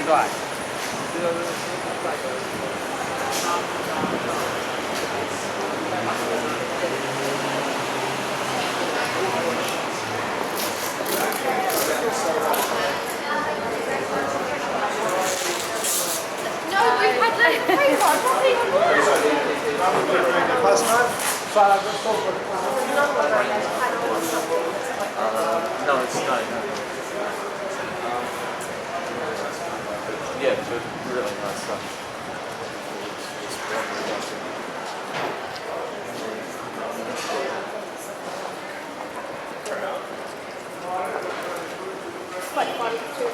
对，这个是那个。No, we've had loads of paper. I can't even look. Last night? No, it's not. Yeah, it's really nice stuff. Quite fun to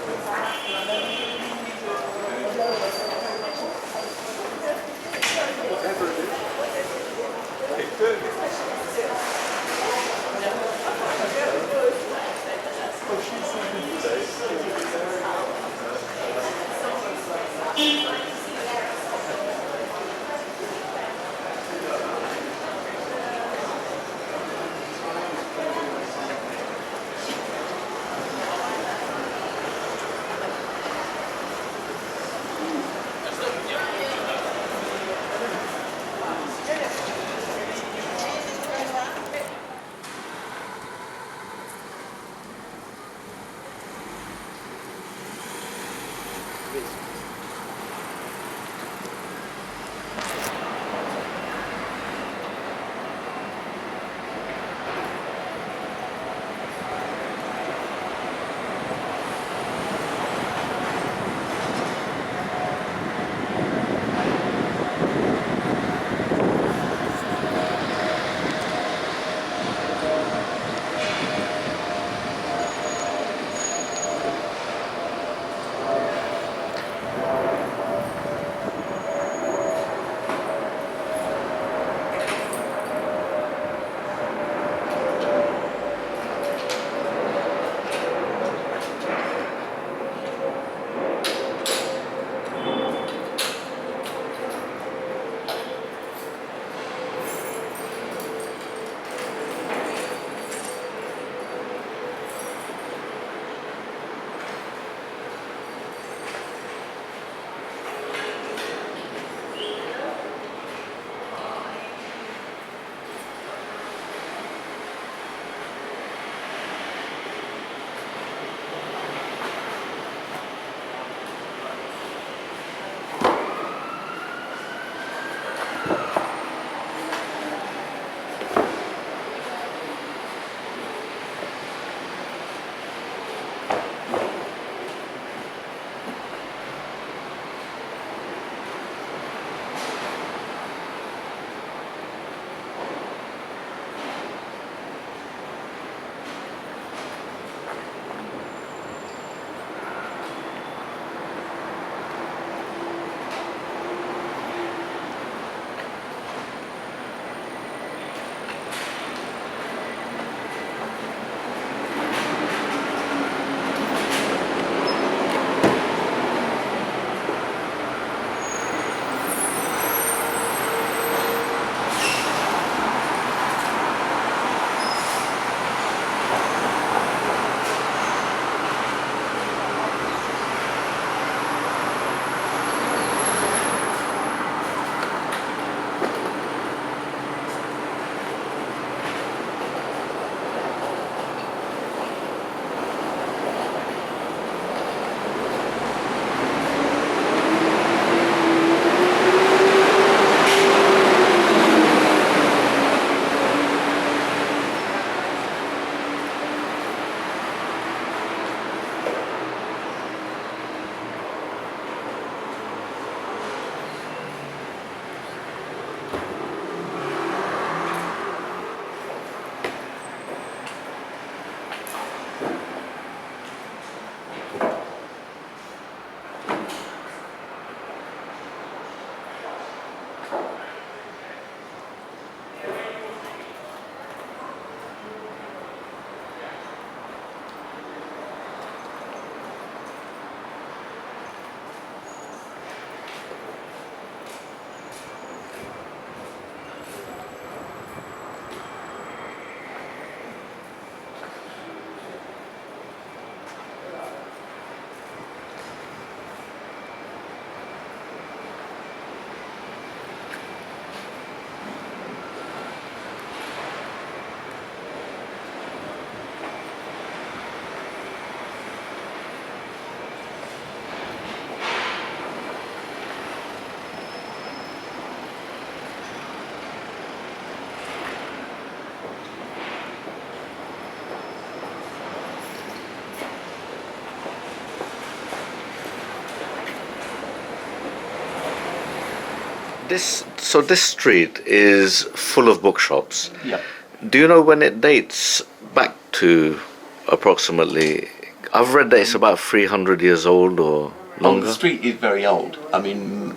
this street is full of bookshops. Yeah. Do you know when it dates back to approximately? I've read that it's about 300 years old or longer. The street is very old. I mean,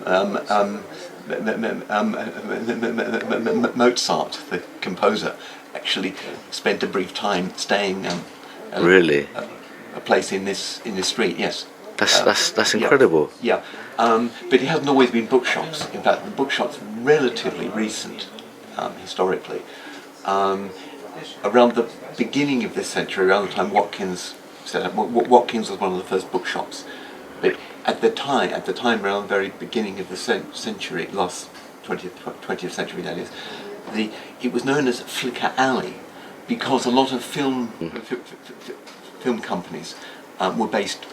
Mozart, the composer, actually spent a brief time staying. Really? A place in this street. Yes. That's incredible. Yeah. But it hasn't always been bookshops. In fact, the bookshops relatively recent, historically. Around the beginning of this century, around the time Watkins set up, Watkins was one of the first bookshops. But at the time, around the very beginning of the century, last 20th century, that is, it was known as Flicker Alley because a lot of film companies were based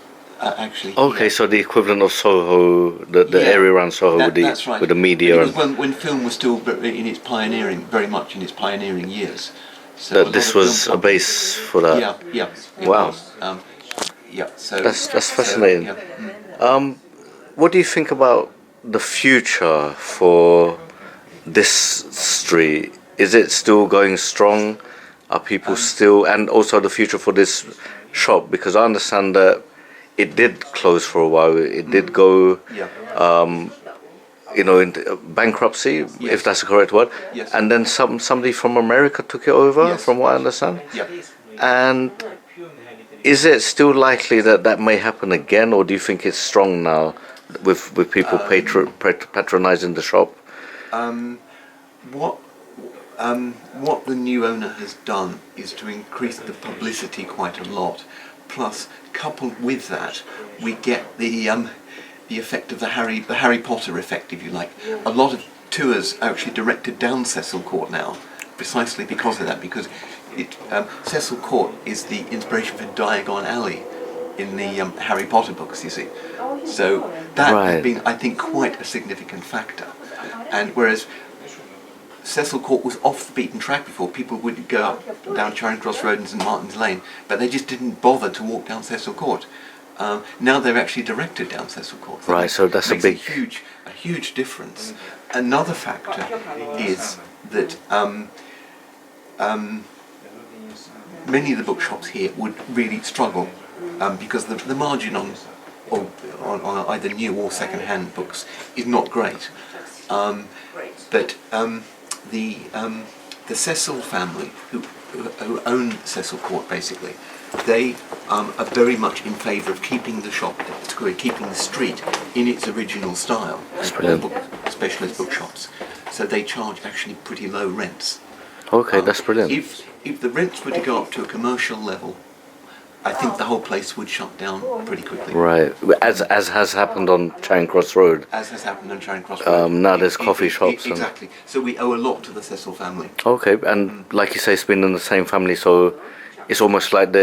actually. Okay, here. so the equivalent of Soho, the area around Soho that's right. with the media. It was when film was still in its very much in its pioneering years. So That this was a base for that. Yeah. Wow. So That's fascinating. So, What do you think about the future for this street? Is it still going strong? Are people still, and also the future for this shop? Because I understand that it did close for a while. It did go, into bankruptcy, if that's the correct word. Yes. And then somebody from America took it over, Yes. from what I understand. Yeah. And is it still likely that may happen again, or do you think it's strong now with people patronizing the shop? What the new owner has done is to increase the publicity quite a lot. Plus, coupled with that, we get the effect of the Harry Potter effect, if you like. A lot of tours are actually directed down Cecil Court now, precisely because of that. Because Cecil Court is the inspiration for Diagon Alley in the Harry Potter books, you see. So that has been, I think, quite a significant factor. And whereas Cecil Court was off the beaten track before, people would go up down Charing Cross Road and St Martin's Lane, but they just didn't bother to walk down Cecil Court. Now they're actually directed down Cecil Court. So that's a big, a huge difference. Another factor is that many of the bookshops here would really struggle because the margin on either new or second-hand books is not great. But the Cecil family, who own Cecil Court basically, they are very much in favour of keeping the shop, keeping the street in its original style, specialist bookshops. So they charge actually pretty low rents. Okay, that's brilliant. If the rents were to go up to a commercial level, I think the whole place would shut down pretty quickly. Right, as has happened on Charing Cross Road. As has happened on Charing Cross Road. Now there's coffee shops. Exactly. So we owe a lot to the Cecil family. Okay, and like you say, it's been in the same family, so it's almost like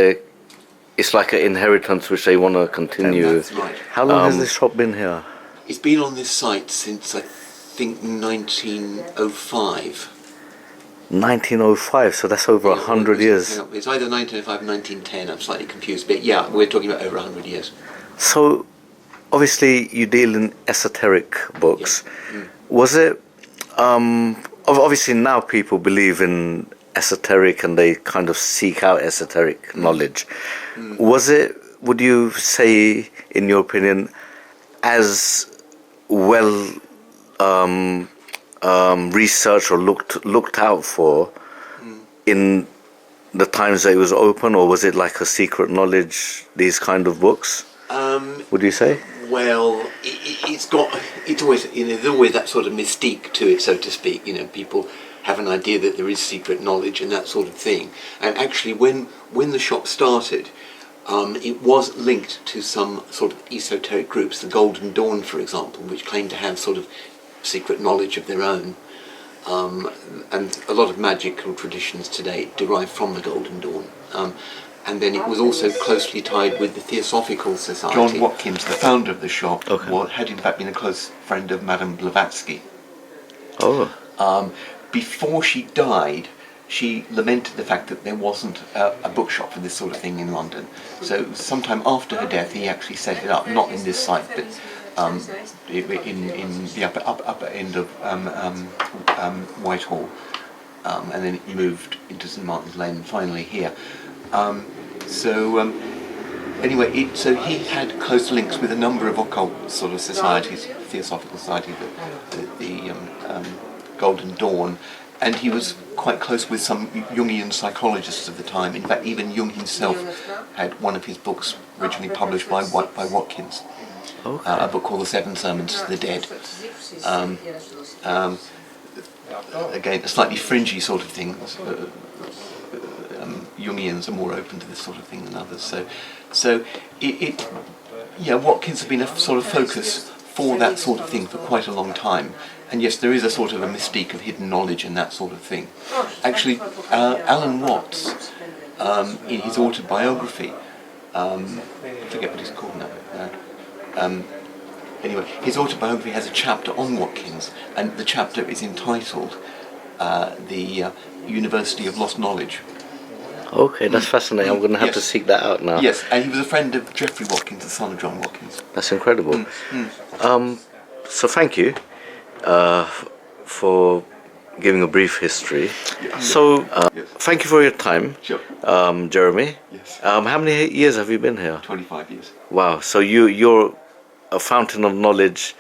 it's like an inheritance which they want to continue. That's right. How long has this shop been here? It's been on this site since I think 1905. 1905, so that's over 100 years. It's either 1905 or 1910, I'm slightly confused, but yeah, we're talking about over 100 years. So, obviously you deal in esoteric books. Yeah. Was it, obviously now people believe in esoteric and they kind of seek out esoteric knowledge. Was it, would you say, in your opinion, as well researched or looked out for in the times that it was open, or was it like a secret knowledge, these kind of books? Would you say? Well, it's always, there's always that sort of mystique to it, so to speak. People have an idea that there is secret knowledge and that sort of thing. And actually, when the shop started, it was linked to some sort of esoteric groups, the Golden Dawn, for example, which claimed to have sort of secret knowledge of their own. And a lot of magical traditions today derive from the Golden Dawn. And then it was also closely tied with the Theosophical Society. John Watkins, the founder of the shop, had in fact been a close friend of Madame Blavatsky. Before she died, she lamented the fact that there wasn't a bookshop for this sort of thing in London. So sometime after her death, he actually set it up, not in this site, but in the upper end of Whitehall, and then he moved into St Martin's Lane and finally here. Anyway, so he had close links with a number of occult sort of societies, Theosophical Society, the Golden Dawn, and he was quite close with some Jungian psychologists of the time. In fact, even Jung himself had one of his books originally published by Watkins, a book called The Seven Sermons to the Dead. Again, a slightly fringy sort of thing. Jungians are more open to this sort of thing than others. So Watkins has been a sort of focus for that sort of thing for quite a long time. And yes, there is a sort of a mystique of hidden knowledge and that sort of thing. Actually, Alan Watts, in his autobiography, I forget what he's called now. Anyway, his autobiography has a chapter on Watkins, and the chapter is entitled The University of Lost Knowledge. Okay, that's fascinating. I'm going to have to seek that out now. Yes, and he was a friend of Geoffrey Watkins, the son of John Watkins. That's incredible. So thank you for giving a brief history. So thank you for your time, Sure. Jeremy. Yes. How many years have you been here? 25 years. Wow. So you're a fountain of knowledge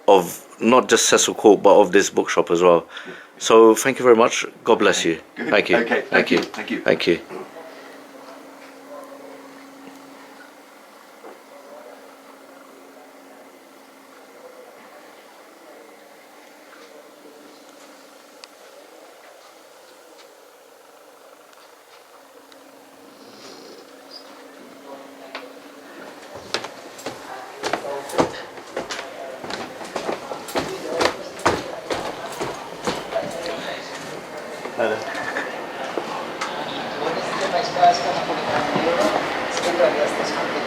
of not just Cecil Court, but of this bookshop as well. Yeah. So thank you very much. God bless you. Good. Thank you. Okay, Thank you. thank you. Thank you. Buenísima, mas quase como publicar um livro, escrito ali, as